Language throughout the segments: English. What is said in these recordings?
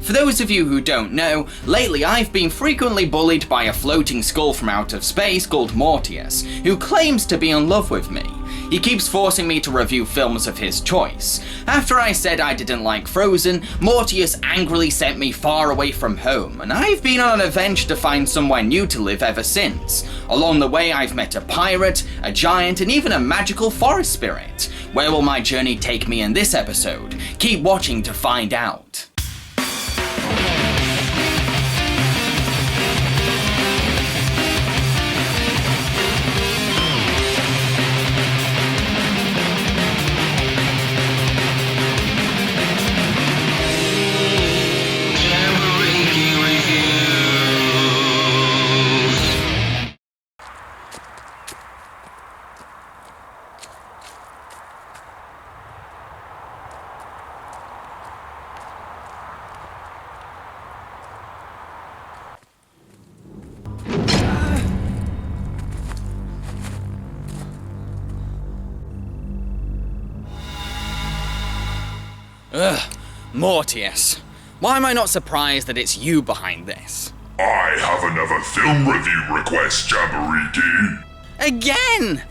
For those of you who don't know, lately I've been frequently bullied by a floating skull from out of space called Mortius, who claims to be in love with me. He keeps forcing me to review films of his choice. After I said I didn't like Frozen, Mortius angrily sent me far away from home, and I've been on an adventure to find somewhere new to live ever since. Along the way I've met a pirate, a giant, and even a magical forest spirit. Where will my journey take me in this episode? Keep watching to find out. Ugh, Mortius. Why am I not surprised that it's you behind this? I have another film review request, Jambareeqi. Again?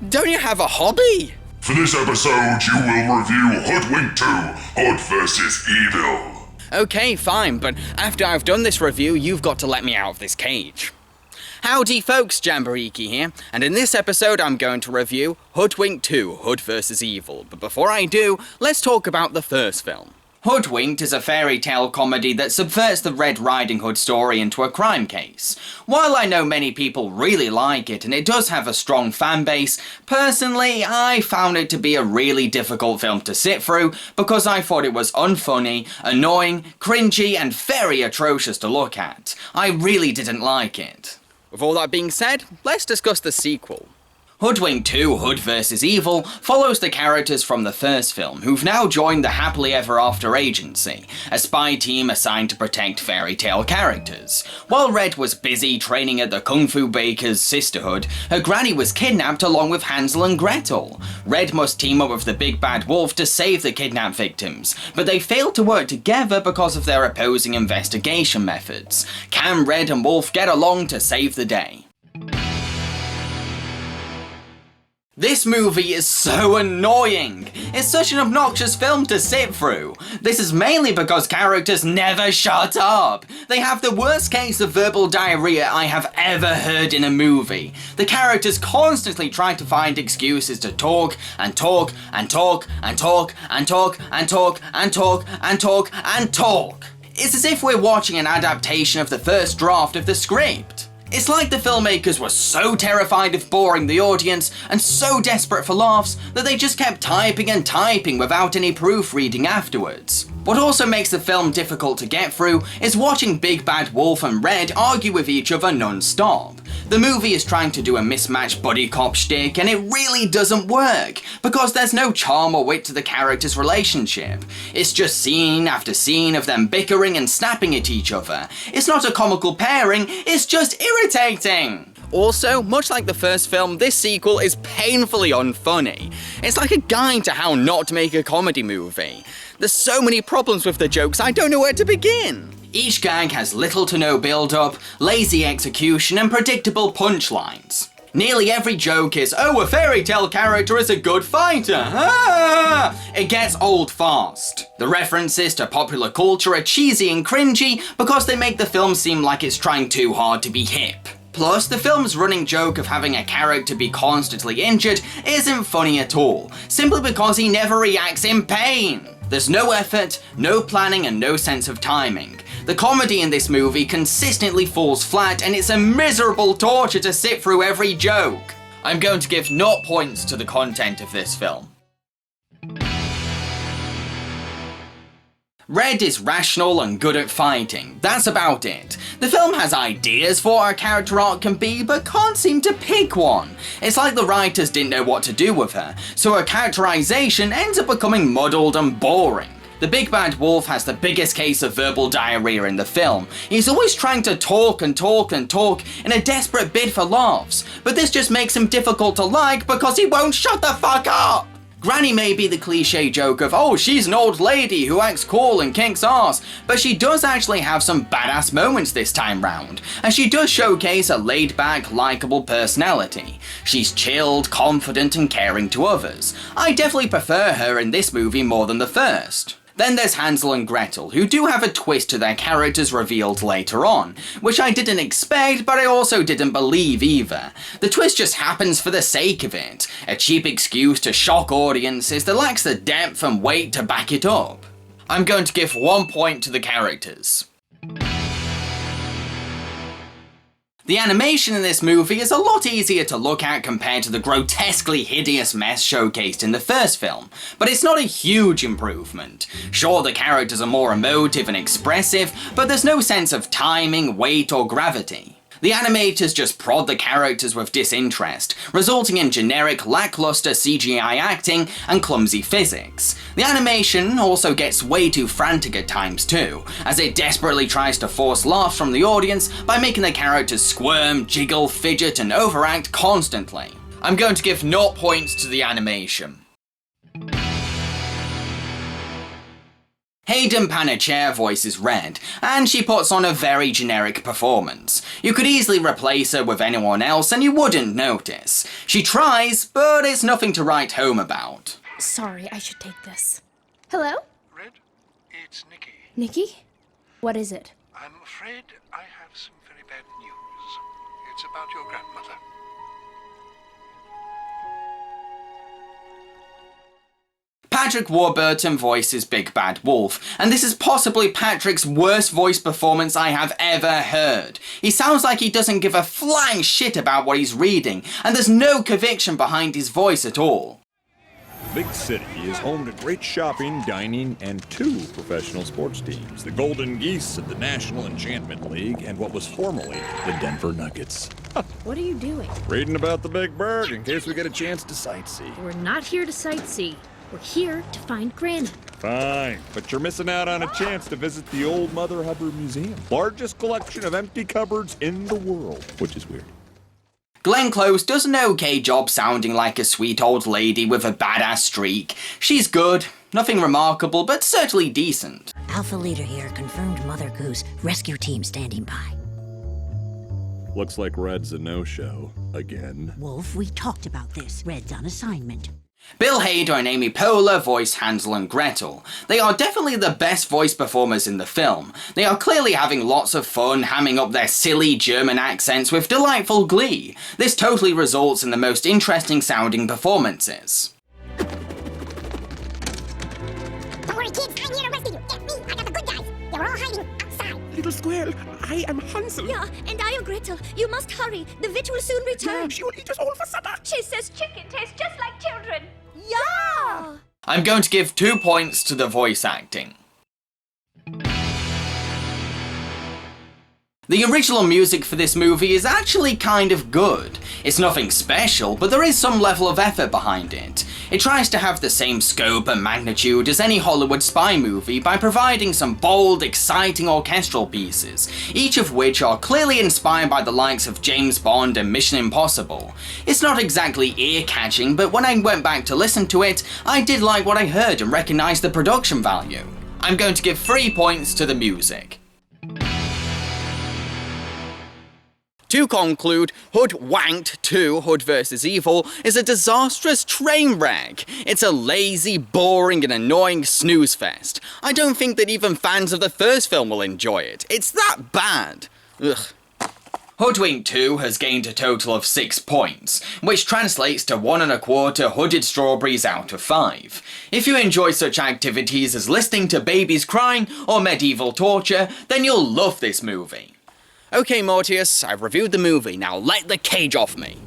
Don't you have a hobby? For this episode, you will review Hoodwinked 2, Hood vs. Evil. Okay, fine, but after I've done this review, you've got to let me out of this cage. Howdy folks, Jambareeqi here, and in this episode I'm going to review Hoodwinked 2, Hood vs. Evil, but before I do, let's talk about the first film. Hoodwinked is a fairy tale comedy that subverts the Red Riding Hood story into a crime case. While I know many people really like it and it does have a strong fan base, personally I found it to be a really difficult film to sit through because I thought it was unfunny, annoying, cringy, and very atrocious to look at. I really didn't like it. With all that being said, let's discuss the sequel. Hoodwinked 2, Hood vs. Evil follows the characters from the first film, who've now joined the Happily Ever After Agency, a spy team assigned to protect fairy tale characters. While Red was busy training at the Kung Fu Baker's sisterhood, her granny was kidnapped along with Hansel and Gretel. Red must team up with the Big Bad Wolf to save the kidnapped victims, but they fail to work together because of their opposing investigation methods. Can Red and Wolf get along to save the day? This movie is so annoying! It's such an obnoxious film to sit through. This is mainly because characters never shut up. They have the worst case of verbal diarrhea I have ever heard in a movie. The characters constantly try to find excuses to talk and talk and talk and talk and talk and talk and talk and talk and talk. It's as if we're watching an adaptation of the first draft of the script. It's like the filmmakers were so terrified of boring the audience and so desperate for laughs that they just kept typing and typing without any proofreading afterwards. What also makes the film difficult to get through is watching Big Bad Wolf and Red argue with each other non-stop. The movie is trying to do a mismatched buddy cop shtick and it really doesn't work because there's no charm or wit to the characters' relationship. It's just scene after scene of them bickering and snapping at each other. It's not a comical pairing, it's just irritating. Also, much like the first film, this sequel is painfully unfunny. It's like a guide to how not to make a comedy movie. There's so many problems with the jokes, I don't know where to begin. Each gag has little to no build-up, lazy execution, and predictable punchlines. Nearly every joke is, oh, a fairy tale character is a good fighter, ah! It gets old fast. The references to popular culture are cheesy and cringy because they make the film seem like it's trying too hard to be hip. Plus, the film's running joke of having a character be constantly injured isn't funny at all, simply because he never reacts in pain. There's no effort, no planning, and no sense of timing. The comedy in this movie consistently falls flat, and it's a miserable torture to sit through every joke. I'm going to give 0 points to the content of this film. Red is rational and good at fighting, that's about it. The film has ideas for what her character arc can be, but can't seem to pick one. It's like the writers didn't know what to do with her, so her characterization ends up becoming muddled and boring. The Big Bad Wolf has the biggest case of verbal diarrhea in the film. He's always trying to talk and talk and talk in a desperate bid for laughs, but this just makes him difficult to like because he won't shut the fuck up! Granny may be the cliche joke of, oh, she's an old lady who acts cool and kicks ass, but she does actually have some badass moments this time round, and she does showcase a laid-back, likeable personality. She's chilled, confident, and caring to others. I definitely prefer her in this movie more than the first. Then there's Hansel and Gretel, who do have a twist to their characters revealed later on, which I didn't expect, but I also didn't believe either. The twist just happens for the sake of it, a cheap excuse to shock audiences that lacks the depth and weight to back it up. I'm going to give 1 point to the characters. The animation in this movie is a lot easier to look at compared to the grotesquely hideous mess showcased in the first film, but it's not a huge improvement. Sure, the characters are more emotive and expressive, but there's no sense of timing, weight, or gravity. The animators just prod the characters with disinterest, resulting in generic, lackluster CGI acting and clumsy physics. The animation also gets way too frantic at times too, as it desperately tries to force laughs from the audience by making the characters squirm, jiggle, fidget, and overact constantly. I'm going to give 0 points to the animation. Hayden Panettiere voices Red, and she puts on a very generic performance. You could easily replace her with anyone else and you wouldn't notice. She tries, but it's nothing to write home about. Sorry, I should take this. Hello? Red, it's Nicky. Nikki? What is it? I'm afraid I have some very bad news. It's about your grandmother. Patrick Warburton voices Big Bad Wolf, and this is possibly Patrick's worst voice performance I have ever heard. He sounds like he doesn't give a flying shit about what he's reading, and there's no conviction behind his voice at all. Big City is home to great shopping, dining, and 2 professional sports teams, the Golden Geese of the National Enchantment League and what was formerly the Denver Nuggets. What are you doing? Reading about the Big Bird in case we get a chance to sightsee. We're not here to sightsee. We're here to find Granny. Fine, but you're missing out on a chance to visit the Old Mother Hubbard Museum. Largest collection of empty cupboards in the world, which is weird. Glenn Close does an okay job sounding like a sweet old lady with a badass streak. She's good, nothing remarkable, but certainly decent. Alpha Leader here, confirmed Mother Goose. Rescue team standing by. Looks like Red's a no-show, again. Wolf, we talked about this. Red's on assignment. Bill Hader and Amy Poehler voice Hansel and Gretel. They are definitely the best voice performers in the film. They are clearly having lots of fun hamming up their silly German accents with delightful glee. This totally results in the most interesting sounding performances. Don't worry, kids, I'm here to rescue you. Yeah, me, I got the good guys. They were all hiding outside. Little squirrel, I am Hansel. Yeah, and I am Gretel. You must hurry. The witch will soon return. Yeah, she will eat us all for supper. She says chicken tastes just like children. Yeah! I'm going to give 2 points to the voice acting. The original music for this movie is actually kind of good. It's nothing special, but there is some level of effort behind it. It tries to have the same scope and magnitude as any Hollywood spy movie by providing some bold, exciting orchestral pieces, each of which are clearly inspired by the likes of James Bond and Mission Impossible. It's not exactly ear-catching, but when I went back to listen to it, I did like what I heard and recognized the production value. I'm going to give 3 points to the music. To conclude, Hoodwinked 2 Hood vs. Evil is a disastrous train wreck. It's a lazy, boring, and annoying snooze fest. I don't think that even fans of the first film will enjoy it. It's that bad. Ugh. Hoodwinked 2 has gained a total of 6 points, which translates to 1¼ hooded strawberries out of 5. If you enjoy such activities as listening to babies crying or medieval torture, then you'll love this movie. Okay, Mortius, I've reviewed the movie, now let the cage off me.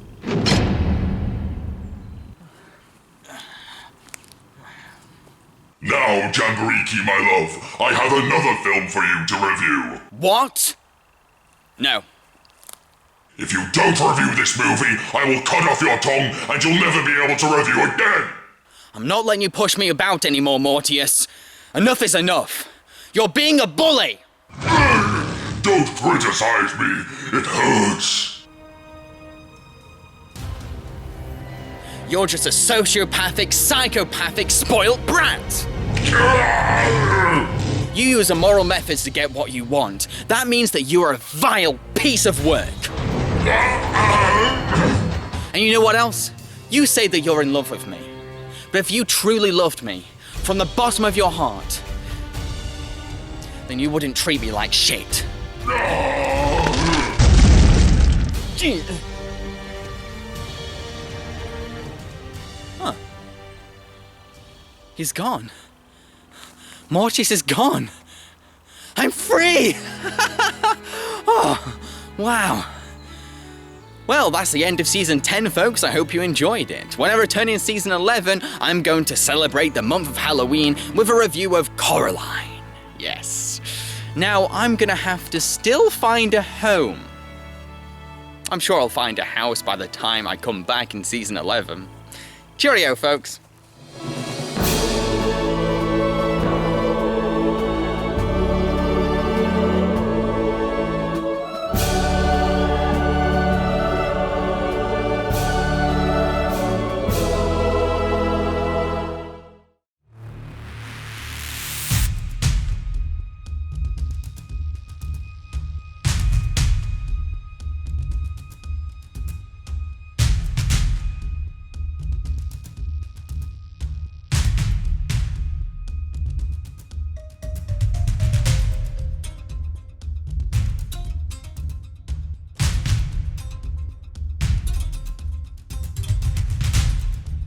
Now, Jambareeqi, my love, I have another film for you to review. What? No. If you don't review this movie, I will cut off your tongue and you'll never be able to review again! I'm not letting you push me about anymore, Mortius. Enough is enough. You're being a bully! Don't criticize me, it hurts. You're just a sociopathic, psychopathic, spoilt brat! You use immoral methods to get what you want. That means that you are a vile piece of work. And you know what else? You say that you're in love with me. But if you truly loved me, from the bottom of your heart, then you wouldn't treat me like shit. Huh. He's gone. Mortius is gone. I'm free! Oh, wow. Well, that's the end of Season 10, folks. I hope you enjoyed it. When I return in Season 11, I'm going to celebrate the month of Halloween with a review of Coraline. Yes. Now, I'm gonna have to still find a home. I'm sure I'll find a house by the time I come back in Season 11. Cheerio, folks.